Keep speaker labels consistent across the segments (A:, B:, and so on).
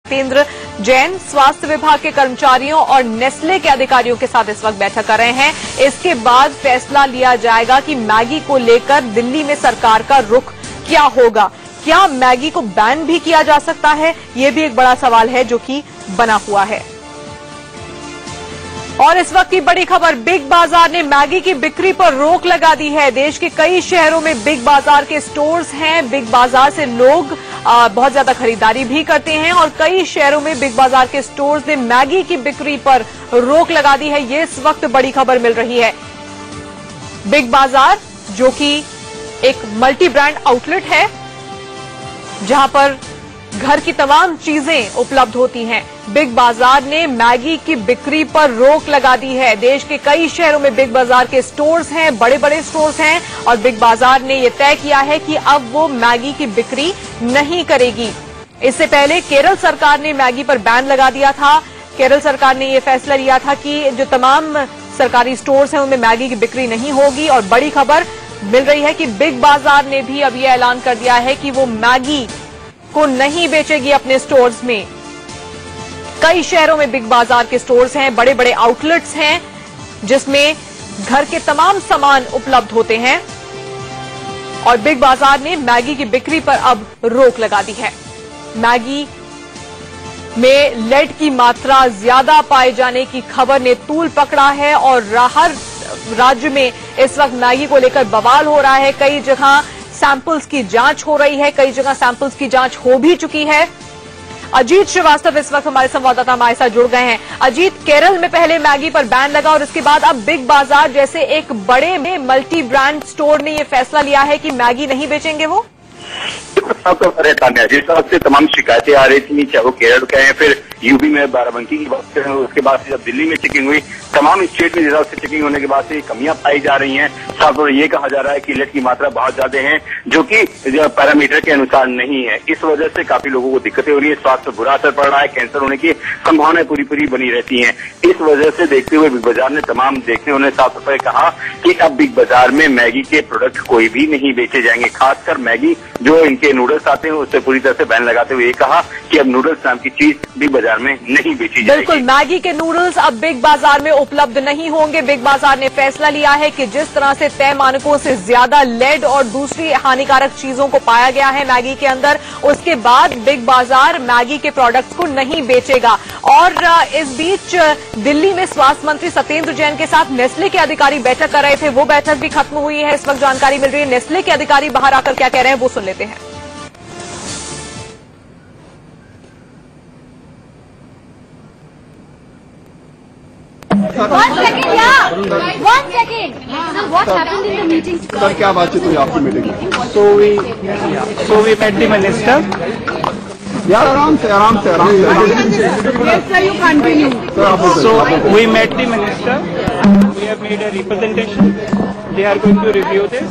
A: सत्येंद्र जैन स्वास्थ्य विभाग के कर्मचारियों और नेस्ले के अधिकारियों के साथ इस वक्त बैठक कर रहे हैं। इसके बाद फैसला लिया जाएगा कि मैगी को लेकर दिल्ली में सरकार का रुख क्या होगा। क्या मैगी को बैन भी किया जा सकता है, ये भी एक बड़ा सवाल है जो कि बना हुआ है। और इस वक्त की बड़ी खबर, बिग बाजार ने मैगी की बिक्री पर रोक लगा दी है। देश के कई शहरों में बिग बाजार के स्टोर्स हैं। बिग बाजार से लोग बहुत ज्यादा खरीदारी भी करते हैं और कई शहरों में बिग बाजार के स्टोर्स ने मैगी की बिक्री पर रोक लगा दी है। ये इस वक्त बड़ी खबर मिल रही है। बिग बाजार जो कि एक मल्टी ब्रांड आउटलेट है जहां पर घर की तमाम चीजें उपलब्ध होती हैं, बिग बाजार ने मैगी की बिक्री पर रोक लगा दी है। देश के कई शहरों में बिग बाजार के स्टोर्स हैं, बड़े बड़े स्टोर्स हैं और बिग बाजार ने यह तय किया है कि अब वो मैगी की बिक्री नहीं करेगी। इससे पहले केरल सरकार ने मैगी पर बैन लगा दिया था। केरल सरकार ने यह फैसला लिया था कि जो तमाम सरकारी स्टोर्स हैं उनमें मैगी की बिक्री नहीं होगी। और बड़ी खबर मिल रही है कि बिग बाजार ने भी अब यह ऐलान कर दिया है कि वो मैगी को नहीं बेचेगी अपने स्टोर्स में। कई शहरों में बिग बाजार के स्टोर्स हैं, बड़े बड़े आउटलेट्स हैं जिसमें घर के तमाम सामान उपलब्ध होते हैं और बिग बाजार ने मैगी की बिक्री पर अब रोक लगा दी है। मैगी में लेड की मात्रा ज्यादा पाए जाने की खबर ने तूल पकड़ा है और हर राज्य में इस वक्त मैगी को लेकर बवाल हो रहा है। कई जगह सैंपल्स की जांच हो रही है, कई जगह सैंपल्स की जांच हो भी चुकी है। अजीत श्रीवास्तव इस वक्त हमारे संवाददाता हमारे साथ जुड़ गए हैं। अजीत, केरल में पहले मैगी पर बैन लगा और इसके बाद अब बिग बाजार जैसे एक बड़े में मल्टी ब्रांड स्टोर ने यह फैसला लिया है कि मैगी नहीं बेचेंगे वो।
B: जिस तरह से तमाम शिकायतें आ रही थी, चाहे वो केरल का है, फिर यूपी में बाराबंकी की बात करें, उसके बाद से जब दिल्ली में चेकिंग हुई, तमाम स्टेट में जिस तरह से चेकिंग होने के बाद से कमियां पाई जा रही हैं। साफ तौर पर ये कहा जा रहा है कि लेड की मात्रा बहुत ज्यादा है जो कि पैरामीटर के अनुसार नहीं है। इस वजह से काफी लोगों को दिक्कतें हो रही है, स्वास्थ्य पर बुरा असर पड़ रहा है, कैंसर होने की संभावनाएं पूरी बनी रहती है। इस वजह से देखते हुए बिग बाजार ने तमाम देखते हुए साफ तौर पर कहा कि अब बिग बाजार में मैगी के प्रोडक्ट कोई भी नहीं बेचे जाएंगे। खासकर मैगी जो इनके नूडल्स आते हैं उससे पूरी तरह से बैन लगाते हुए कहा कि अब नूडल्स नाम की चीज बिग बाजार में नहीं बेची जाएगी।
A: बिल्कुल, मैगी के नूडल्स अब बिग बाजार में उपलब्ध नहीं होंगे। बिग बाजार ने फैसला लिया है कि जिस तरह से तय मानकों से ज्यादा लेड और दूसरी हानिकारक चीजों को पाया गया है मैगी के अंदर, उसके बाद बिग बाजार मैगी के प्रोडक्ट्स को नहीं बेचेगा। और इस बीच दिल्ली में स्वास्थ्य मंत्री सत्येंद्र जैन के साथ नेस्ले के अधिकारी बैठक कर रहे थे, वो बैठक भी खत्म हुई है। इस वक्त जानकारी मिल रही है, नेस्ले के अधिकारी बाहर आकर क्या कह रहे हैं वो सुन लेते हैं।
C: One second. So what happened in the meeting?
D: Sir, क्या बातचीत हुई आपकी मीटिंग में?
E: So we met the minister.
D: यार आराम से
C: Yes, sir, you continue.
E: So we met the minister. We have made a representation. They are going to review this,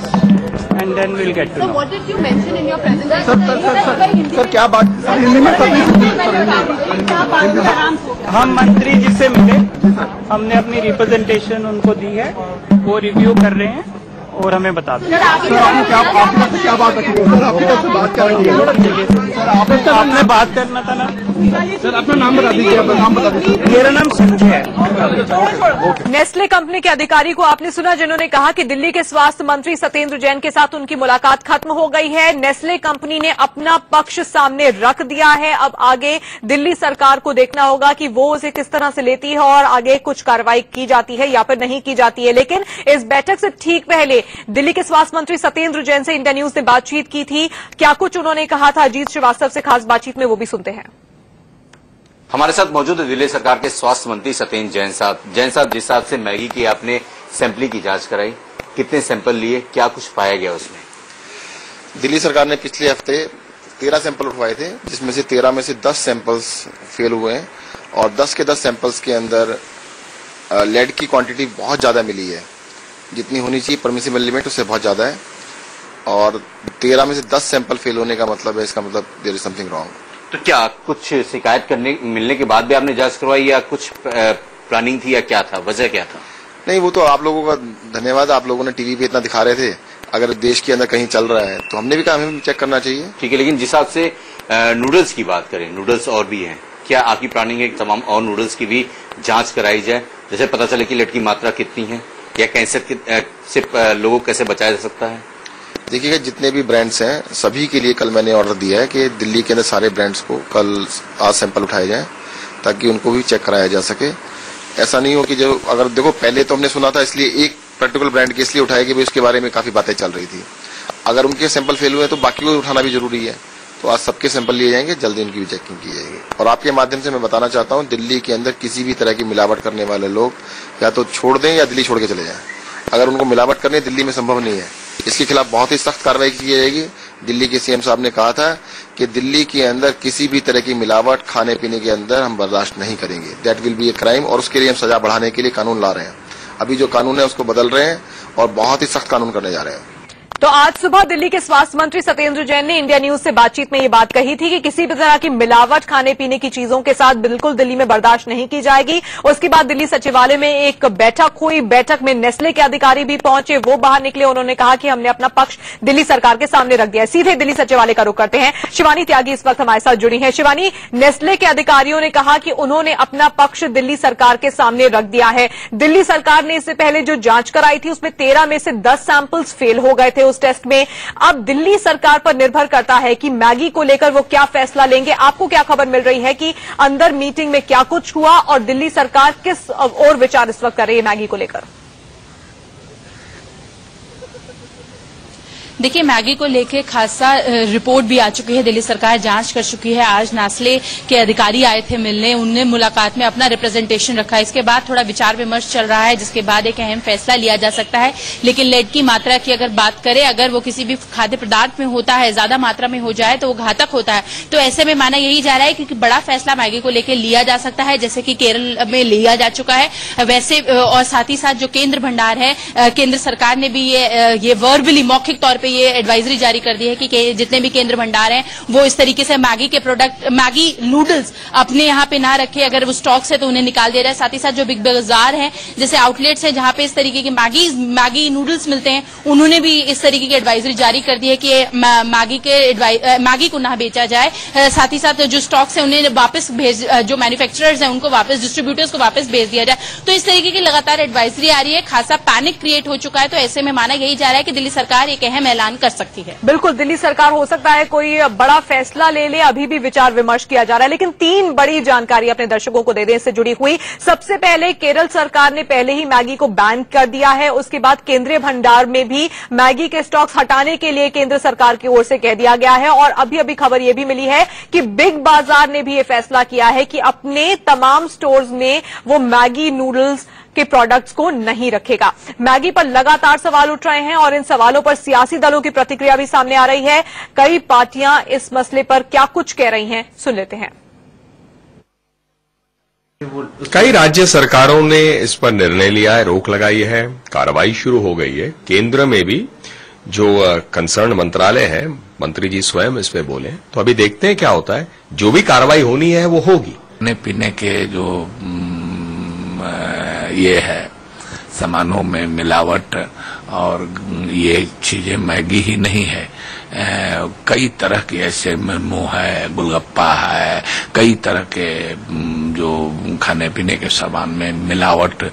E: and then we'll get to
C: So
E: know.
C: what did you mention in your presentation?
D: Sir क्या बात हिंदी में
E: हम मंत्री जी से मिले, हमने अपनी representation उनको दी है, वो रिव्यू कर रहे हैं और हमें बता दें।
D: सर आपने क्या बात रखी? सर आपकी तरफ से बात क्या रखी है? सर
E: आपने बात करना था ना।
D: सर अपना नाम बता दीजिए, अपना नाम बता दीजिए।
E: मेरा नाम संजय है।
A: नेस्ले कंपनी के अधिकारी को आपने सुना जिन्होंने कहा कि दिल्ली के स्वास्थ्य मंत्री सत्येंद्र जैन के साथ उनकी मुलाकात खत्म हो गई है। नेस्ले कंपनी ने अपना पक्ष सामने रख दिया है। अब आगे दिल्ली सरकार को देखना होगा कि वो उसे किस तरह से लेती है और आगे कुछ कार्रवाई की जाती है या फिर नहीं की जाती है। लेकिन इस बैठक से ठीक पहले दिल्ली के स्वास्थ्य मंत्री सत्येंद्र जैन से इंडिया न्यूज ने बातचीत की थी। क्या कुछ उन्होंने कहा था अजीत श्रीवास्तव से खास बातचीत में, वो भी सुनते हैं।
F: हमारे साथ मौजूद है दिल्ली सरकार के स्वास्थ्य मंत्री सत्येंद्र जैन साहब। जैन साहब, जिस हिसाब से मैगी की आपने सैंपलिंग की जांच कराई, कितने सैंपल लिए, क्या कुछ पाया गया उसमें?
G: दिल्ली सरकार ने पिछले हफ्ते 13 सैंपल उठवाए थे, जिसमें से 13 में से 10 सैंपल्स फेल हुए हैं और 10 के 10 सैंपल्स के अंदर लेड की क्वांटिटी बहुत ज्यादा मिली है। जितनी होनी चाहिए परमिसिबल लिमिट उससे बहुत ज्यादा है और 13 में से 10 सैंपल फेल होने का मतलब है, इसका मतलब देयर इज समथिंग रॉन्ग।
F: तो क्या कुछ शिकायत मिलने के बाद भी आपने जांच करवाई या कुछ प्लानिंग थी या क्या था, वजह क्या था?
G: नहीं, वो तो आप लोगों का धन्यवाद, आप लोगों ने टीवी पे इतना दिखा रहे थे, अगर देश के अंदर कहीं चल रहा है तो हमने भी कहा हमें भी चेक करना चाहिए।
F: ठीक है, लेकिन जिस हिसाब से नूडल्स की बात करें, नूडल्स और भी हैं, क्या आपकी प्लानिंग है तमाम और नूडल्स की भी जांच कराई जाए, जैसे पता चले कि लेड की मात्रा कितनी है या कैंसर से लोगों को कैसे बचाया जा सकता है?
G: देखिएगा, जितने भी ब्रांड्स हैं सभी के लिए कल मैंने ऑर्डर दिया है कि दिल्ली के अंदर सारे ब्रांड्स को कल आज सैंपल उठाए जाएं ताकि उनको भी चेक कराया जा सके। ऐसा नहीं हो कि जो अगर देखो पहले तो हमने सुना था इसलिए एक पर्टिकुलर ब्रांड के इसलिए उठाया कि भाई उसके बारे में काफी बातें चल रही थी। अगर उनके सैंपल फेल हुए तो बाकी को उठाना भी जरूरी है। तो आज सबके सैंपल लिए जाएंगे, जल्दी उनकी भी चेकिंग की जाएगी। और आपके माध्यम से मैं बताना चाहता हूं, दिल्ली के अंदर किसी भी तरह की मिलावट करने वाले लोग या तो छोड़ दें या दिल्ली छोड़ के चले जाएं। अगर उनको मिलावट करनी दिल्ली में संभव नहीं है, इसके खिलाफ बहुत ही सख्त कार्रवाई की जाएगी। दिल्ली के सीएम साहब ने कहा था कि दिल्ली के अंदर किसी भी तरह की मिलावट खाने पीने के अंदर हम बर्दाश्त नहीं करेंगे। That will be a crime, और उसके लिए हम सजा बढ़ाने के लिए कानून ला रहे हैं। अभी जो कानून है उसको बदल रहे हैं और बहुत ही सख्त कानून करने जा रहे हैं।
A: तो आज सुबह दिल्ली के स्वास्थ्य मंत्री सत्येंद्र जैन ने इंडिया न्यूज से बातचीत में ये बात कही थी कि किसी भी तरह की मिलावट खाने पीने की चीजों के साथ बिल्कुल दिल्ली में बर्दाश्त नहीं की जाएगी। उसके बाद दिल्ली सचिवालय में एक बैठक हुई। बैठक में नेस्ले के अधिकारी भी पहुंचे, वो बाहर निकले। उन्होंने कहा कि हमने अपना पक्ष दिल्ली सरकार के सामने रख दिया है। सीधे दिल्ली सचिवालय का रुख करते हैं। शिवानी त्यागी इस वक्त हमारे साथ जुड़ी है। शिवानी, नेस्ले के अधिकारियों ने कहा कि उन्होंने अपना पक्ष दिल्ली सरकार के सामने रख दिया है। दिल्ली सरकार ने इससे पहले जो जांच कराई थी उसमें 13 में से 10 सैंपल्स फेल हो गए थे उस टेस्ट में। अब दिल्ली सरकार पर निर्भर करता है कि मैगी को लेकर वो क्या फैसला लेंगे। आपको क्या खबर मिल रही है कि अंदर मीटिंग में क्या कुछ हुआ और दिल्ली सरकार किस ओर विचार इस वक्त कर रही है मैगी को लेकर?
H: देखिए, मैगी को लेके खासा रिपोर्ट भी आ चुकी है। दिल्ली सरकार जांच कर चुकी है। आज नेस्ले के अधिकारी आए थे मिलने, उनने मुलाकात में अपना रिप्रेजेंटेशन रखा। इसके बाद थोड़ा विचार विमर्श चल रहा है, जिसके बाद एक अहम फैसला लिया जा सकता है। लेकिन लेड की मात्रा की अगर बात करें, अगर वो किसी भी खाद्य पदार्थ में होता है, ज्यादा मात्रा में हो जाए तो वो घातक होता है। तो ऐसे में माना यही जा रहा है कि बड़ा फैसला मैगी को लेकर लिया जा सकता है, जैसे कि केरल में लिया जा चुका है वैसे। और साथ ही साथ जो केंद्र भंडार है, केंद्र सरकार ने भी ये वर्बली मौखिक तौर पर ये एडवाइजरी जारी कर दी है कि जितने भी केंद्र भंडार हैं वो इस तरीके से मैगी के प्रोडक्ट, मैगी नूडल्स अपने यहाँ पे ना रखे। अगर वो स्टॉक से तो उन्हें निकाल दिया जाए। साथ ही साथ जो बिग बाजार हैं, जैसे आउटलेट्स हैं जहां पे इस तरीके के मैगी नूडल्स मिलते हैं, उन्होंने भी इस तरीके की एडवाइजरी जारी कर दी है कि मैगी को ना बेचा जाए। साथ ही साथ जो स्टॉक्स है उन्हें वापस जो मैन्युफैक्चरर्स हैं उनको वापस, डिस्ट्रीब्यूटर्स को वापस भेज दिया जाए। तो इस तरीके की लगातार एडवाइजरी आ रही है। खासा पैनिक क्रिएट हो चुका है। तो ऐसे में माना यही जा रहा है कि दिल्ली सरकार एक अहम ऐलान कर सकती है।
A: बिल्कुल, दिल्ली सरकार हो सकता है कोई बड़ा फैसला ले ले। अभी भी विचार विमर्श किया जा रहा है। लेकिन 3 बड़ी जानकारी अपने दर्शकों को दे दें इससे जुड़ी हुई। सबसे पहले, केरल सरकार ने पहले ही मैगी को बैन कर दिया है। उसके बाद केंद्रीय भंडार में भी मैगी के स्टॉक्स हटाने के लिए केंद्र सरकार की ओर से कह दिया गया है। और अभी अभी खबर यह भी मिली है कि बिग बाजार ने भी यह फैसला किया है कि अपने तमाम स्टोर्स में वो मैगी नूडल्स के प्रोडक्ट्स को नहीं रखेगा। मैगी पर लगातार सवाल उठ रहे हैं और इन सवालों पर सियासी दलों की प्रतिक्रिया भी सामने आ रही है। कई पार्टियां इस मसले पर क्या कुछ कह रही हैं, सुन लेते हैं।
I: कई राज्य सरकारों ने इस पर निर्णय लिया है, रोक लगाई है, कार्रवाई शुरू हो गई है। केंद्र में भी जो कंसर्न मंत्रालय है, मंत्री जी स्वयं इस पे बोले। तो अभी देखते हैं क्या होता है। जो भी कार्रवाई होनी है वो होगी।
J: खाने पीने के जो ये है सामानों में मिलावट और ये चीजें मैगी ही नहीं है, कई तरह के ऐसे मोमो है, गोलगप्पा है, कई तरह के जो खाने पीने के सामान में मिलावट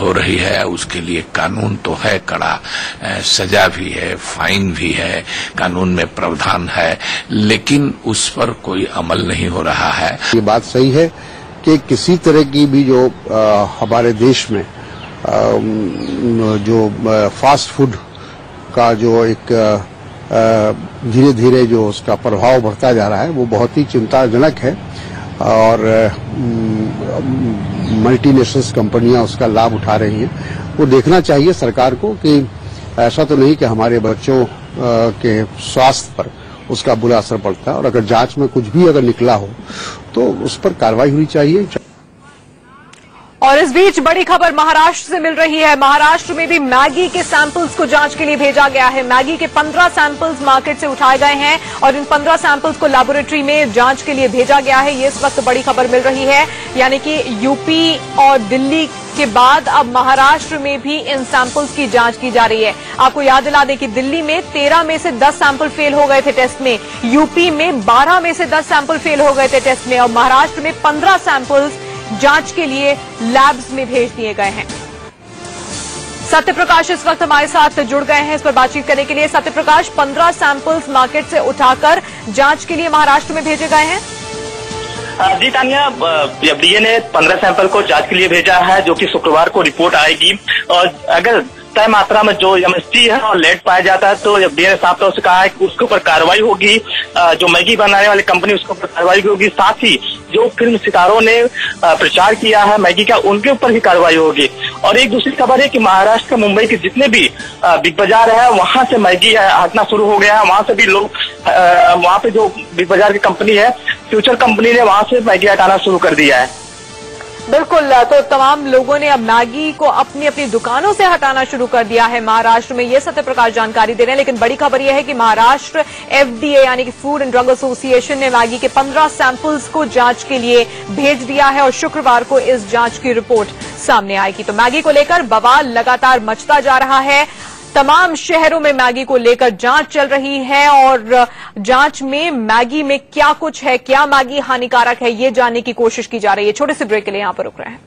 J: हो रही है। उसके लिए कानून तो है कड़ा, सजा भी है, फाइन भी है, कानून में प्रावधान है, लेकिन उस पर कोई अमल नहीं हो रहा है।
K: ये बात सही है कि किसी तरह की भी जो हमारे देश में जो फास्ट फूड का जो एक धीरे धीरे जो उसका प्रभाव बढ़ता जा रहा है वो बहुत ही चिंताजनक है। और मल्टीनेशनल कंपनियां उसका लाभ उठा रही हैं। वो देखना चाहिए सरकार को कि ऐसा तो नहीं कि हमारे बच्चों के स्वास्थ्य पर उसका बुरा असर पड़ता है। और अगर जांच में कुछ भी अगर निकला हो तो उस पर कार्रवाई होनी चाहिए।
A: और इस बीच बड़ी खबर महाराष्ट्र से मिल रही है। महाराष्ट्र में भी मैगी के सैंपल्स को जांच के लिए भेजा गया है। मैगी के 15 सैंपल्स मार्केट से उठाए गए हैं और इन 15 सैंपल्स को लैबोरेटरी में जांच के लिए भेजा गया है। ये इस वक्त बड़ी खबर मिल रही है, यानी कि यूपी और दिल्ली के बाद अब महाराष्ट्र में भी इन सैंपल्स की जांच की जा रही है। आपको याद दिला दें कि दिल्ली में 13 में से 10 सैंपल फेल हो गए थे टेस्ट में, यूपी में 12 में से 10 सैंपल फेल हो गए थे टेस्ट में और महाराष्ट्र में 15 सैंपल्स जांच के लिए लैब्स में भेज दिए गए हैं। सत्यप्रकाश इस वक्त हमारे साथ जुड़ गए हैं इस पर बातचीत करने के लिए। सत्यप्रकाश, 15 सैंपल्स मार्केट से उठाकर जांच के लिए महाराष्ट्र में भेजे गए हैं।
L: जी तानिया, एफडीए ने 15 सैंपल को जांच के लिए भेजा है, जो कि शुक्रवार को रिपोर्ट आएगी और अगर तय मात्रा में जो एमएसटी है और लेड पाया जाता है तो एफडीए ने साफ तौर से कहा है कि उसके ऊपर कार्रवाई होगी। जो मैगी बनाने वाली कंपनी उसके ऊपर कार्रवाई होगी, साथ ही जो फिल्म सितारों ने प्रचार किया है मैगी का उनके ऊपर भी कार्रवाई होगी। और एक दूसरी खबर है कि महाराष्ट्र के मुंबई के जितने भी बिग बाजार है वहां से मैगी हटना शुरू हो गया है। वहां से भी लोग वहां पे जो बिग बाजार की कंपनी है फ्यूचर कंपनी ने वहां से मैगी हटाना शुरू कर दिया है।
A: बिल्कुल, तो तमाम लोगों ने अब मैगी को अपनी अपनी दुकानों से हटाना शुरू कर दिया है महाराष्ट्र में। ये सत्यप्रकाश जानकारी दे रहे हैं। लेकिन बड़ी खबर यह है कि महाराष्ट्र एफडीए यानी कि फूड एंड ड्रग एसोसिएशन ने मैगी के 15 सैंपल्स को जांच के लिए भेज दिया है और शुक्रवार को इस जांच की रिपोर्ट सामने आएगी। तो मैगी को लेकर बवाल लगातार मचता जा रहा है। तमाम शहरों में मैगी को लेकर जांच चल रही है और जांच में मैगी में क्या कुछ है, क्या मैगी हानिकारक है, ये जानने की कोशिश की जा रही है। छोटे से ब्रेक के लिए यहां पर रुक रहे हैं।